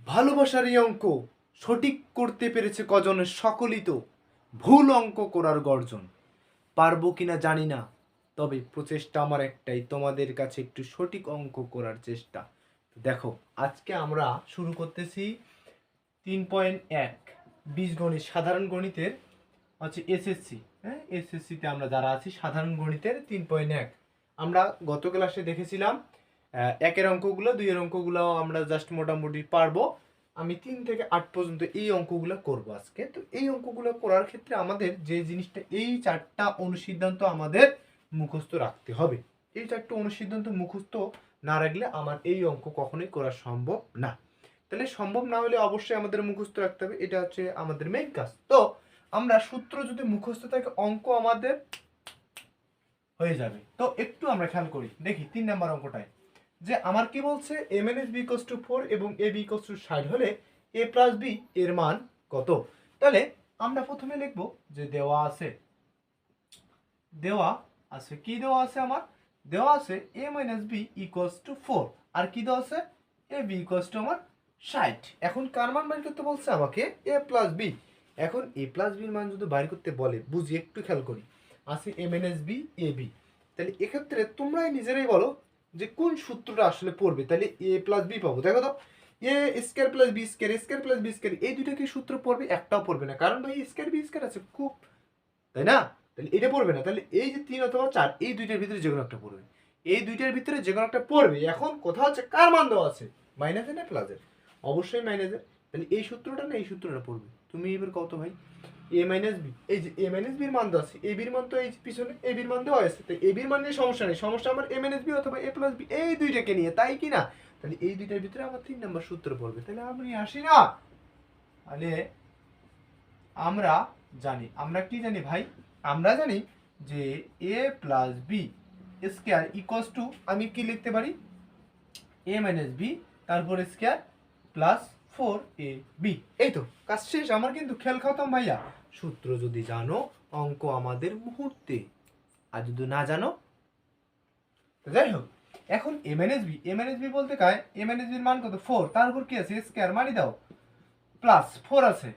ভালোবাসার এই অঙ্ক সঠিক করতে পেরেছে কজনের? সকলেই তো ভুল অঙ্ক করার গর্জন। পারবো কিনা জানি না, তবে প্রচেষ্টা আমার একটাই, তোমাদের কাছে একটু সঠিক অঙ্ক করার চেষ্টা। দেখো, আজকে আমরা শুরু করতেছি 3.1 বীজগণিত, সাধারণ গণিতের হচ্ছে এসএসসি। হ্যাঁ, এসএসসিতে আমরা যারা আছি সাধারণ গণিতের 3.1 আমরা গত ক্লাসে দেখেছিলাম। একের অঙ্কগুলো, দুইয়ের অঙ্কগুলো আমরা জাস্ট মোটামুটি পারবো। আমি 3 থেকে 8 পর্যন্ত এই অঙ্কগুলো করব আজকে। তো এই অঙ্কগুলো করার ক্ষেত্রে আমাদের যে জিনিসটা, এই 4টা অনুসিদ্ধান্ত আমাদের মুখস্থ রাখতে হবে। এই 4টা অনুসিদ্ধান্ত মুখস্থ না রাখলে আমার এই অঙ্ক কখনোই করা সম্ভব না। তাহলে সম্ভব না হলে অবশ্যই আমাদের মুখস্থ রাখতে হবে, এটা হচ্ছে আমাদের মেইন কাজ। তো আমরা সূত্র যদি মুখস্থ থাকে, অঙ্ক আমাদের হয়ে যাবে। তো একটু আমরা খেয়াল করি, দেখি 3 নাম্বার অঙ্কটায় যে আমার কি বলছে, m n s b = 4 এবং a b = 60 হলে a + b এর মান কত? তাহলে আমরা প্রথমে লিখব যে দেওয়া আছে কি দেওয়া আছে? আমার দেওয়া আছে a - b = 4, আর কি দেওয়া আছে? a b = আমার 60। এখন কার মান বের করতে বলছে আমাকে? a + b। এখন a + b এর মান যদি বাইর করতে বলে, বুঝি একটু খেয়াল করি, আছে m n s b a b। তাহলে এক্ষেত্রে তোমরাই নিজেরাই বলো যে কোন সূত্রটা আসলে পড়বে। তাহলে a + b পাবো। দেখো তো, a² + b² + b², এই দুটো কি সূত্র পড়বে? একটাও পড়বে না, কারণ ভাই a² b² আছে খুব, তাই না? তাহলে এটা পড়বে না। তাহলে এই যে 3 অথবা 4, এই দুইটার ভিতরে যে কোনো একটা পড়বে। এই দুইটার ভিতরে যে কোনো একটা পড়বে। এখন কথা হচ্ছে কার মান দেওয়া আছে, মাইনাসের না প্লাসের? অবশ্যই মাইনাসের। তাহলে এই সূত্রটা না এই সূত্রটা পড়বে। তুমি এবার কত ভাই, a - b, এই যে a - b এর মান দেওয়া আছে, a b এর মান তো এই পিছনে a b এর মান দেওয়া আছে। তো a b এর মান নিয়ে সমস্যা নেই, সমস্যা আমার a - b অথবা a + b এই দুইটাকে নিয়ে, তাই কি না? তাহলে এই দুইটার ভিতরে আমার 3 নাম্বার সূত্র পড়বে। তাহলে আমি আসি না, তাহলে আমরা জানি, আমরা কি জানি ভাই? আমরা জানি যে a + b ² আমি কি লিখতে পারি? a - b তারপর স্কয়ার প্লাস 4ab। এই তো কাজ শেষ আমার, কিন্তু খেল খতম ভাইয়া। সূত্র যদি জানো, অঙ্ক আমাদের মুহূর্তে, আর যদি না জানো, যাই হোক। এখন m - b বলতে কায় m - b এর মান কত? 4, তার উপর কি আছে? স্কয়ার মারি দাও, প্লাস 4 আছে,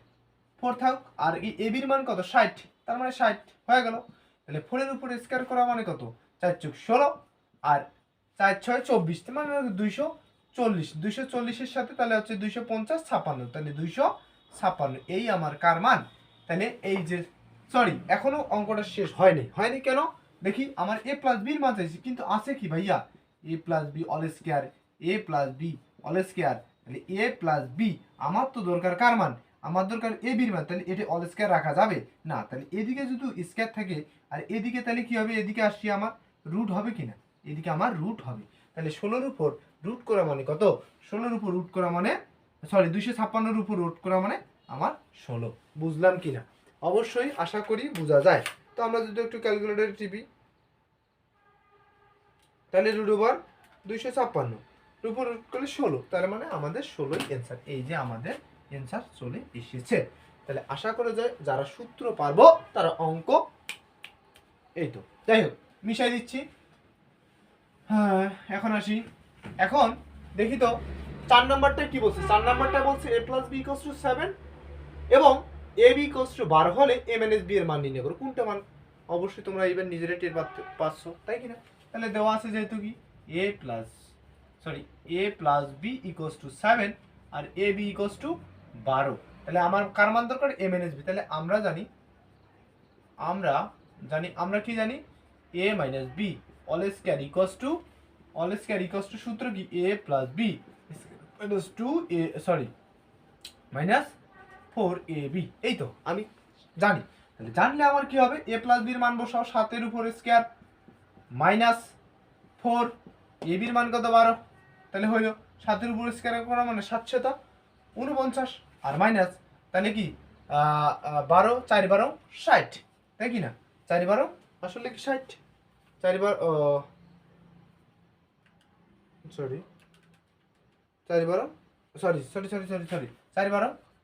4 থাক। আর এই a b এর মান কত? 60, তার মানে 60 হয়ে গেল। তাহলে 4 এর উপর স্কয়ার করা মানে কত? 4 × 16, আর 4 × 6 = 24, তার মানে 240। 240 এর সাথে তাহলে হচ্ছে 250, 56, তাহলে 256 এই আমার কার মান? তাহলে এই যে, সরি, এখনো অঙ্কটা শেষ হয়নি কেন? দেখি, আমার a + b এর মান চাইছি, কিন্তু আছে কি ভাইয়া? a + b whole square, a + b whole square. তাহলে a + b আমার তো দরকার কার মান? আমার দরকার a b এর মান। তাহলে এটা হোল স্কয়ার রাখা যাবে না। তাহলে এদিকে যদি স্কয়ার থাকে আর এদিকে, তাহলে কি হবে? এদিকে আসছি আমার রুট হবে কিনা? এদিকে আমার রুট হবে। তাহলে 16 এর উপর রুট করা মানে কত? 16 এর উপর রুট করা মানে, সরি, 256 এর উপর রুট করা মানে আমার 16। বুঝলাম কিনা? অবশ্যই আশা করি বোঝা যায়। তো আমরা যদি একটু ক্যালকুলেটরে টিপি, তাহলে √256 উপর রুট করলে 16, তার মানে আমাদের 16ই অ্যান্সার। এই যে আমাদের অ্যান্সার চলে এসেছে। তাহলে আশা করা যায় যারা সূত্র পারবো তারা অঙ্ক, এই তো, যাই হোক, মিশাই দিচ্ছি। হ্যাঁ, এখন আসি। এখন দেখি তো 4 নাম্বারটা কি বলছে। 4 নাম্বারটা বলছে a + b = 7 এবং a b = 12 হলে a - b এর মান নির্ণয় করো। কোনটা মান? অবশ্যই তোমরা এবার নিজেরা টের পাচ্ছ, তাই কি না? তাহলে দেওয়া আছে যেহেতু কি a + b = 7 আর a b = 12, তাহলে আমার কার মান দরকার? a - b। তাহলে আমরা কি জানি? a - b হোল স্কয়ার সূত্র কি? a + b -4ab। এই তো আমি জানি। তাহলে জানলে আমার কি হবে? a + b এর মান বসাও, 7 এর উপর স্কয়ার -4, a b এর মান কত? 12, তাহলে হইল 7 এর উপর স্কয়ার করা মানে 7 × 7 = 49, আর মাইনাস, তাহলে কি 12, 4 × 12 = 60, তাই কি না? 4 × 12 আসলে কি 60? 4 বার, সরি, 4 × 12, সরি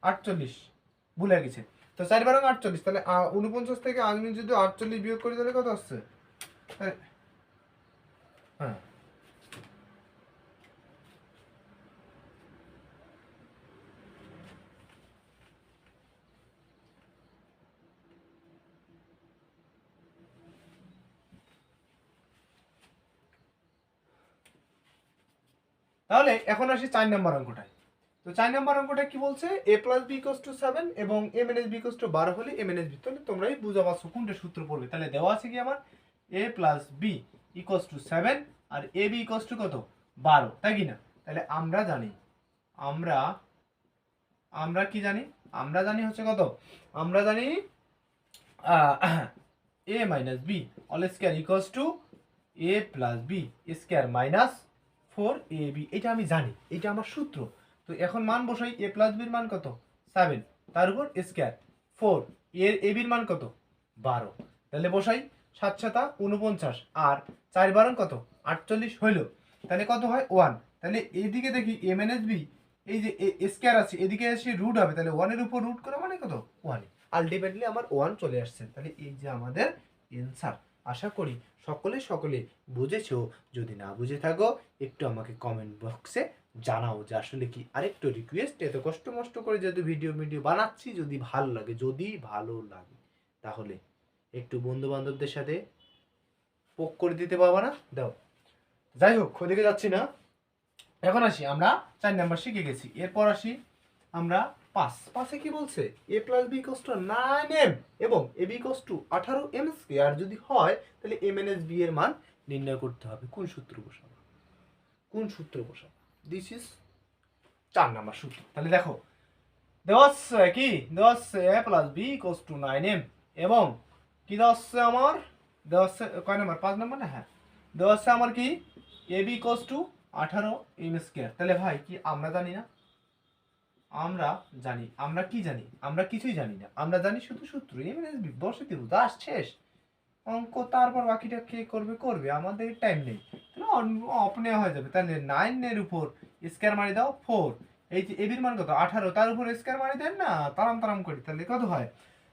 48, ভুলে গেছে। তো 4 × 12 = 48, তাহলে 49 থেকে আমি যদি 48 বিয়োগ করি তাহলে কত আসছে? হ্যাঁ, তাহলে এখন আসি 4 নম্বর অঙ্কটায়। তো 4 নম্বর অঙ্কটা কি বলছে, a plus b equals to 7 এবং a minus b equals to 12 হলে a মাইনাস বি। তাহলে তোমরাই বুঝা পাচ্ছ কোনটা সূত্র পড়বে। তাহলে দেওয়া আছে কি আমার a plus b equals to 7 আর a b ইকুয়ালস টু কত 12, তাই কি না? তাহলে আমরা জানি আমরা আমরা কি জানি, আমরা জানি হচ্ছে কত, আমরা জানি a minus b all square equals to a plus b square minus 4ab। এটা আমি জানি, এটা আমার সূত্র। তো এখন মান বসাই, a প্লাস বির মান কত 7, তার উপর স্কয়ার 4, এর a বির মান কত 12। তাহলে বসাই 7 7 49 আর 4 12 কত 48 হইল। তাহলে কত হয় 1। তাহলে এইদিকে দেখি a মাইনাস বি, এই যে স্কয়ার আছে এদিকে এসে রুট হবে, তাহলে 1 এর উপর রুট করা মানে কত 1। আলটিমেটলি আমার 1 চলে আসছে। তাহলে এই যে আমাদের অ্যানসার। আশা করি সকলে বুঝেছো। যদি না বুঝে থাকো একটু আমাকে কমেন্ট বক্সে জানাও যে আসলে কি। আরেকটু রিকোয়েস্ট, এত কষ্ট করে যেহেতু ভিডিও বানাচ্ছি, যদি ভালো লাগে তাহলে একটু বন্ধু বান্ধবদের সাথে পোক করে দিতে পারবা না? দাও। যাই হোক, ওদিকে যাচ্ছি না। এখন আসি, আমরা 4 নাম্বার শিখে গেছি। এরপর আসি আমরা 5 কি বলছে, a plus b equals to 9m এবং ab equals to 18m square যদি হয় তাহলে a মাইনাস b এর মান নির্ণয় করতে হবে। কোন সূত্র বসাবো? দিস ইজ 4 নাম্বার সূত্র। তাহলে দেখো দেওয়া আছে কি, দেওয়া আছে a plus b equals to 9m এবং কি দেওয়া আছে আমার, দেওয়া আছে কয় নাম্বার, 5 নাম্বার না? হ্যাঁ, দেওয়া আছে আমার কি ab equals to 18m square. তাহলে ভাই কি আমরা জানি না? আমরা জানি। আমরা কি জানি? আমরা কিছুই জানি না। আমরা জানি শুধু সূত্র, a মাইনাস b বসে দিব, দাস শেষ অঙ্ক। তারপর বাকিটা কে করবে, আমাদের টাইম নেই। তাহলে অপনে হয়ে যাবে। তাহলে 9 এর উপর স্কয়ার মারি দাও 4, এই যে এবির মান কত 18, তার উপর স্কয়ার মারি দেন না, তারাম করি। তাহলে কত হয়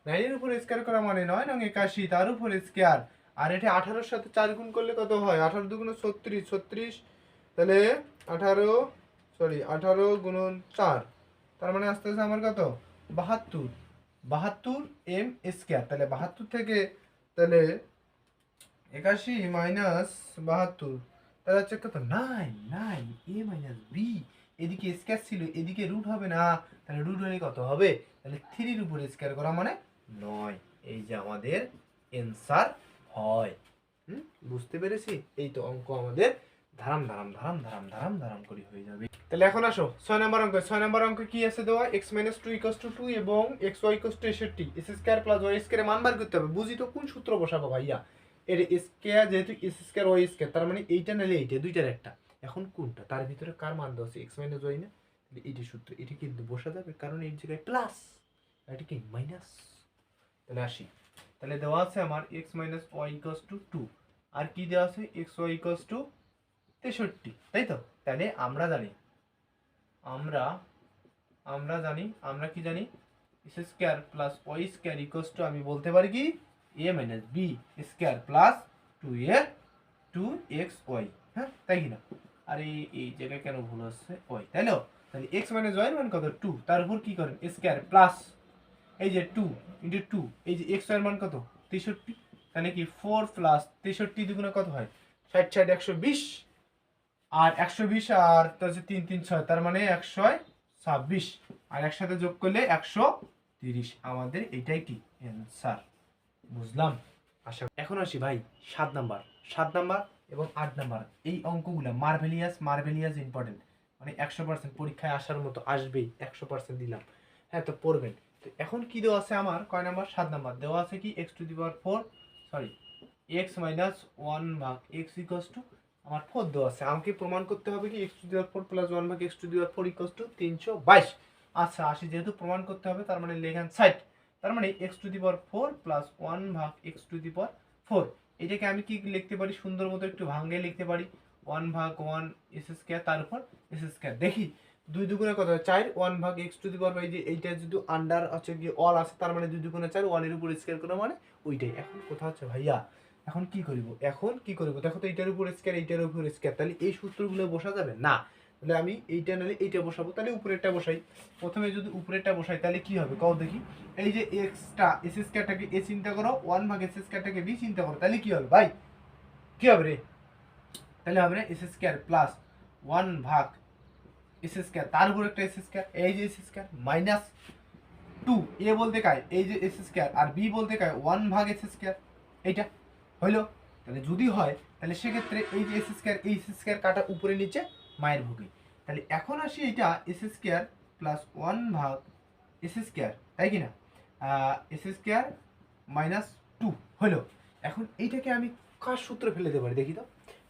9 এর উপর স্কয়ার করা মানে 9 9 81, তার উপর স্কয়ার। আর এটা 18 এর সাথে 4 গুণ করলে কত হয়, 18 2 36 36। তাহলে 18 গুণন 4, তার মানে আস্তে আস্তে আমার কত 72 এম স্কয়ার। তাহলে 72 থেকে তাহলে 81 মাইনাস 72, তাহলে হচ্ছে কত 9 a মাইনাস বি। এদিকে স্কয়ার ছিল, এদিকে রুট হবে না, তাহলে রুট হলে কত হবে, তাহলে 3 এর উপর স্কয়ার করা মানে 9। এই যে আমাদের অ্যানসার হয়। বুঝতে পেরেছি? এই তো অঙ্ক আমাদের ধারাম করে হয়ে যাবে। তাহলে এখন আসো 6 নম্বর অঙ্ক। 6 নম্বর অঙ্ক কি আছে দেওয়া, x 2 2 এবং xy 63, s square plus y স্কয়ারের মান বার করতে হবে। বুঝি তো কোন সূত্র বসাবো ভাইয়া? এর স্কয়ার যেহেতু s স্কয়ার y স্কয়ার, তার মানে এইটা নালে এইটা, দুইটার একটা। এখন কোনটা, তার ভিতরে কার মান দেওয়া আছে, x y না? তাহলে এইটা সূত্র, এটা কিন্তু বসা যাবে কারণ এই জায়গায় প্লাস, এটা কি মাইনাস। তাহলে আসি, তাহলে দেওয়া আছে আমার x y 2 আর কি দেওয়া আছে x y 63, তাই তো? তাহলে আমরা জানি আমরা কি জানি, s square plus y square equals two, আমি বলতে পারি কি a minus b square plus 2xy। হ্যাঁ, তাই কি না? আর এই জায়গায় কেন ভুল হচ্ছে y, তাই না? তাহলে x মাইনাস y এর মান কত 2, তার উপর কি করেন স্কয়ার প্লাস এই যে 2 ইনটু 2, এই যে x এর মান কত 63, তাহলে কি 4 প্লাস 63 দুগুণে কত হয় 60 60 120, আর 120 আর তো হচ্ছে 3 3 6, তার মানে 126, আর একসাথে যোগ করলে 130। আমাদের এটাই কি অ্যানসার। বুঝলাম আশা। এখন আসি ভাই 7 নাম্বার এবং 8 নাম্বার। এই অঙ্কগুলো মার্ভেলিয়াস ইম্পর্টেন্ট, মানে 100% পরীক্ষায় আসার মতো আসবেই, 100% দিলাম। হ্যাঁ, তো পড়বেন। তো এখন কি দেওয়া আছে আমার, কয় নাম্বার, 7 নাম্বার। দেওয়া আছে কি x to the power 4 x minus 1 ভাগ x ইকুয়ালস টু আমার 4 দেওয়া আছে। আমাকে প্রমাণ করতে হবে কি x to the power 4 plus 1 ভাগ x to the power 4 equals to 322। আচ্ছা আসি, যেহেতু প্রমাণ করতে হবে তার মানে লেখান সাইড, তার মানে x to the power 4 plus 1 ভাগ x টু দি পাওয়ার 4। এটাকে আমি কি লিখতে পারি, সুন্দর মতো একটু ভাঙে লিখতে পারি, 1 ভাগ 1 s স্কয়ার, তার উপর s স্কয়ার। দেখি 2 দুগুণে কত হয় 4, 1 ভাগ x টু দি পাওয়ার, এই যে এইটা যদি আন্ডার আছে কি অল আছে, তার মানে 2 দুগুণে 4, 1 এর উপর স্কয়ার করা মানে ওইটাই। এখন কোথা হচ্ছে ভাইয়া, এখন কি করিব, দেখো তো এইটার উপর স্কয়ার, এইটার উপর স্কয়ার, তাহলে এই সূত্রগুলো বসা যাবে না। তাহলে আমি এইটা নালে এইটা বসাবো, তাহলে উপরেরটা বসাই। প্রথমে যদি উপরেরটা বসাই তাহলে কি হবে কও দেখি, এই যে এক্সটা s স্কয়ারটাকে a চিন্তা করো, 1 ভাগ s স্কয়ারটাকে b চিন্তা করো, তাহলে কি হবে ভাই, কি হবে রে? তাহলে হবে s স্কয়ার প্লাস 1 ভাগ এস স্কোয়ার, তার উপর একটা এস স্কোয়ার, এই যে এস স্কোয়ার মাইনাস 2, এ বলতে কায় এই যে এস স্কোয়ার, আর বি বলতে কায় 1 ভাগ এস স্কোয়ার। এইটা হইলো। তাহলে যদি হয় তাহলে সেক্ষেত্রে এই যে এস স্কোয়ার, এই এস স্কোয়ার কাটা উপরে নিচে মায়ের ভোগে। তাহলে এখন আসি এটা এস স্কোয়ার প্লাস 1 ভাগ এস স্কোয়ার, তাই কি না, এস স্কোয়ার মাইনাস 2 হলো। এখন এইটাকে আমি কার সূত্র ফেলে দিতে পারি দেখি তো,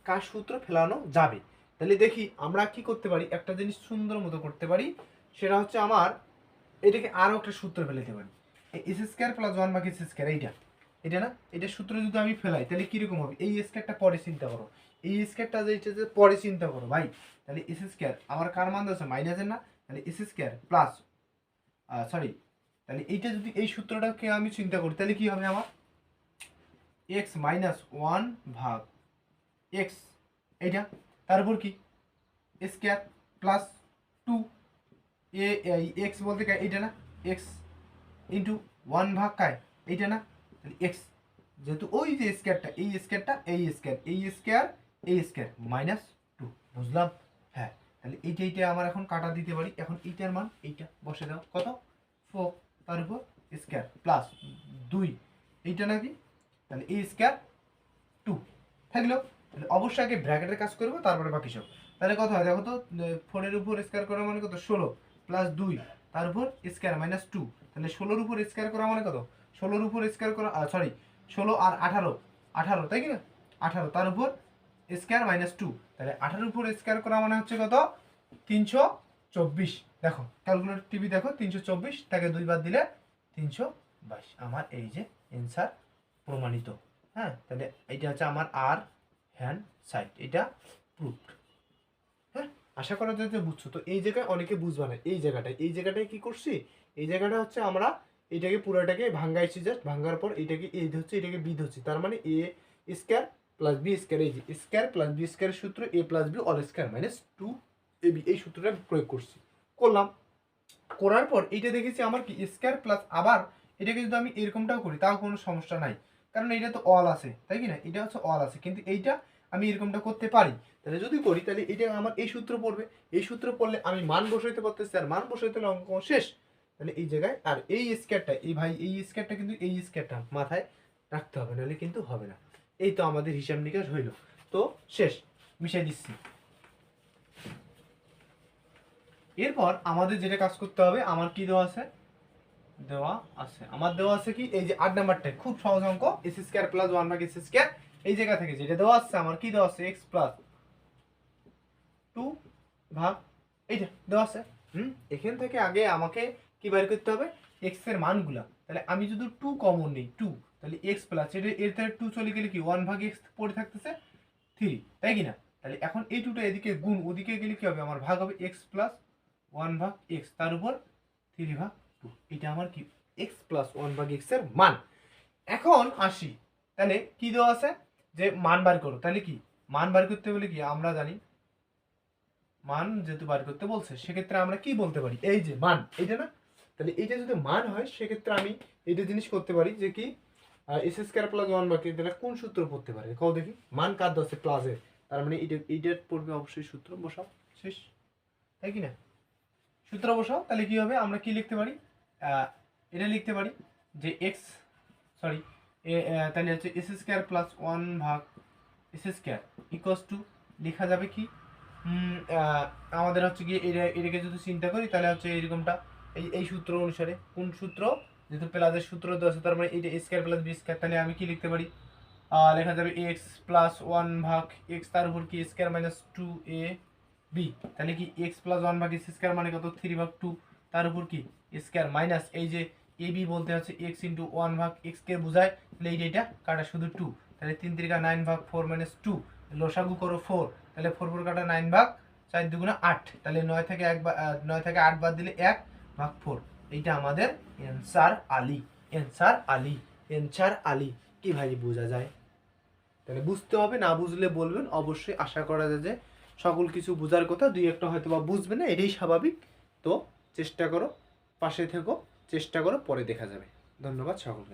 কার সূত্র ফেলানো যাবে। তাহলে দেখি আমরা কি করতে পারি, একটা জিনিস সুন্দর মতো করতে পারি, সেটা হচ্ছে আমার এটাকে আরও একটা সূত্র ফেলে দিতে পারি। এস স্কোয়ার প্লাস 1 ভাগ এস স্কোয়ার, এটা না, এটার সূত্র যদি আমি ফেলাই তাহলে কিরকম হবে, এই স্কোয়ারটা পরে চিন্তা করো, এই স্কোয়ারটা যে পরে চিন্তা করো ভাই। তাহলে এস স্কোয়ার আমার কার মান আছে মাইনাসের না, তাহলে এস স্কোয়ার প্লাস সরি, তাহলে এইটা যদি এই সূত্রটাকে আমি চিন্তা করি তাহলে কি হবে আমার, এক্স মাইনাস 1 ভাগ এক্স, এইটা তারপর কি স্কোয়ার প্লাস 2 এক্স বলতে কায় এইটা না, এক্স ইন্টু 1 ভাগ কায় এইটা না, তাহলে এক্স, যেহেতু ওই যে স্কোয়ারটা এই স্কোয়ারটা এই স্কোয়ার এই স্কোয়ার এই স্কোয়ার মাইনাস 2, বুঝলাম। হ্যাঁ, তাহলে এইটা আমার এখন কাটা দিতে পারি। এখন এইটার মান এইটা বসে দাও, কত 4, তার উপর স্কোয়ার প্লাস 2, এইটা নাকি, তাহলে এই স্কোয়ার 2 থাকলো। তাহলে অবশ্যই আগে ব্র্যাকেটের কাজ করবো, তারপরে বাকি সব। তাহলে কত হয় দেখো তো, 4 উপর স্কোয়ার করা মানে কত 16 প্লাস 2 তার উপর স্কোয়ার মাইনাস 2, তাহলে 16 উপর স্কোয়ার করা মানে কত, 16 উপর স্কোয়ার করা সরি 16 আর 18 তাই কি না, 18 তার উপর স্কোয়ার মাইনাস 2, তাহলে 18 উপর স্কোয়ার করা মানে হচ্ছে কত 324। দেখো ক্যালকুলেটর টিভি দেখো, 324 তাকে 2 বার দিলে 322, আমার এই যে অ্যান্সার প্রমাণিত। হ্যাঁ, তাহলে এইটা হচ্ছে আমার আর হ্যান্ড সাইড, এটা প্রুফড। হ্যাঁ, আশা করা যায় যে বুঝছো। তো এই জায়গায় অনেকে বুঝবে না, এই জায়গাটায় কি করছি, এই জায়গাটা হচ্ছে আমরা এটাকে পুরোটাকে ভাঙ্গাইছি, জাস্ট ভাঙ্গার পর এটাকে এ ধরছি, এটাকে বি ধরছি, তার মানে A square plus B square, এই যে স্কোয়ার প্লাস বি স্কোয়ারের সূত্র A plus B all square minus 2 A B, এই সূত্রটা প্রয়োগ করলাম। করার পর এইটা দেখেছি আমার কি স্কোয়ার প্লাস, আবার এটাকে যদি আমি এরকমটাও করি তাও কোনো সমস্যা নাই, কারণ এটা তো অল আছে, তাই কি না, এটা হচ্ছে অল আছে, কিন্তু এইটা আমি এরকমটা করতে পারি। তাহলে যদি করি তাহলে এটা আমার এই সূত্র পড়বে, এই সূত্র পড়লে আমি মান বসাইতে পারতেছি, আর মান বসাইতে হলে অঙ্ক শেষ। তাহলে এই জায়গায় আর এই স্কোয়ারটা, এই ভাই এই স্কোয়ারটা কিন্তু এই স্কোয়ারটা মাথায় রাখতে হবে, নাহলে কিন্তু হবে না। এই তো আমাদের হিসাব নিকাশ হইল, তো শেষ, মিশাই দিচ্ছি। এরপর আমাদের যেটা কাজ করতে হবে, আমার কি দেওয়া আছে, আমার দেওয়া আছে কি, এই যে 8 নাম্বারটা খুব সহজ অঙ্ক, এস স্কোয়ার প্লাস 1 ভাগ এস স্কোয়ার, এই জায়গা থেকে যেটা দেওয়া আছে আমার কি দেওয়া আছে, এক্স প্লাস 2 ভাগ এইটা দেওয়া আছে। এখান থেকে আগে আমাকে কি বের করতে হবে, এক্স এর মানগুলা। তাহলে আমি যদি 2 কমন নেই 2, তাহলে এক্স প্লাস এর থেকে 2 চলে গেলে কি 1 ভাগ এক্স পড়ে থাকতেছে 3, তাই কি না। তাহলে এখন এই 2টা এদিকে গুণ, ওদিকে গেলে কি হবে, আমার ভাগ হবে এক্স প্লাস 1 ভাগ এক্স, তার উপর 3 ভাগ 2, এটা আমার কি এক্স প্লাস 1 ভাগ এক্স এর মান। এখন আসি, তাহলে কি দেওয়া আছে যে মান বার করো, তাহলে কি মান বার করতে বলে কি আমরা জানি, মান যেহেতু বার করতে বলছে সেক্ষেত্রে আমরা কি বলতে পারি, এই যে মান এটা না, তাহলে এইটা যদি মান হয় সেক্ষেত্রে আমি এইটা জিনিস করতে পারি যে কি এস স্কোয়ার প্লাস 1 বাকি, তাহলে কোন সূত্র পড়তে পারে কও দেখি, মান কার দেওয়া আছে প্লাসের, তার মানে এইটার পড়বে অবশ্যই সূত্র বসাও, শেষ, তাই কি না, সূত্র বসাও। তাহলে কি হবে, আমরা কি লিখতে পারি, এটা লিখতে পারি যে এক্স সরি তাহলে হচ্ছে এস স্কোয়ার প্লাস 1 ভাগ এস স্কোয়ার ইকুয়ালস টু লেখা যাবে কি, আমাদের হচ্ছে কি এটাকে যদি চিন্তা করি তাহলে হচ্ছে এরকমটা, এই সূত্র অনুসারে, কোন সূত্র, যেহেতু প্লাসের সূত্র দেওয়া আছে তার মানে এইটা স্কোয়ার প্লাস বি স্কোয়ার, তাহলে আমি কি লিখতে পারি, লেখা যাবে এক্স প্লাস 1 ভাগ এক্স, তার উপর কি স্কোয়ার মাইনাস 2 এ বি, তাহলে কি এক্স প্লাস 1 ভাগ এক্স স্কোয়ার মানে কত 3 ভাগ 2, তার উপর কি স্কোয়ার মাইনাস এই যে এ বি বলতে হচ্ছে এক্স ইন্টু 1 ভাগ এক্স কে বোঝায়, তাহলে এইটা কাটা শুধু 2, তাহলে 3 3 9 ভাগ 4 মাইনাস 2, লসাগু করো 4, তাহলে 4 4 কাটা 9 ভাগ 4 দুগুণে 8, তাহলে 9 থেকে 8 বাদ দিলে 1 ভাগ 4, এইটা আমাদের অ্যান্সার আলী। অ্যান্সার আলী কি ভাই বোঝা যায়, তাহলে বুঝতে হবে, না বুঝলে বলবেন অবশ্যই, আশা করা যায় যে সকল কিছু বোঝার কথা, দুই একটা হয়তো বা বুঝবে না, এটাই স্বাভাবিক। তো চেষ্টা করো, পাশে থেকো, চেষ্টা করো, পরে দেখা যাবে। ধন্যবাদ সকলকে।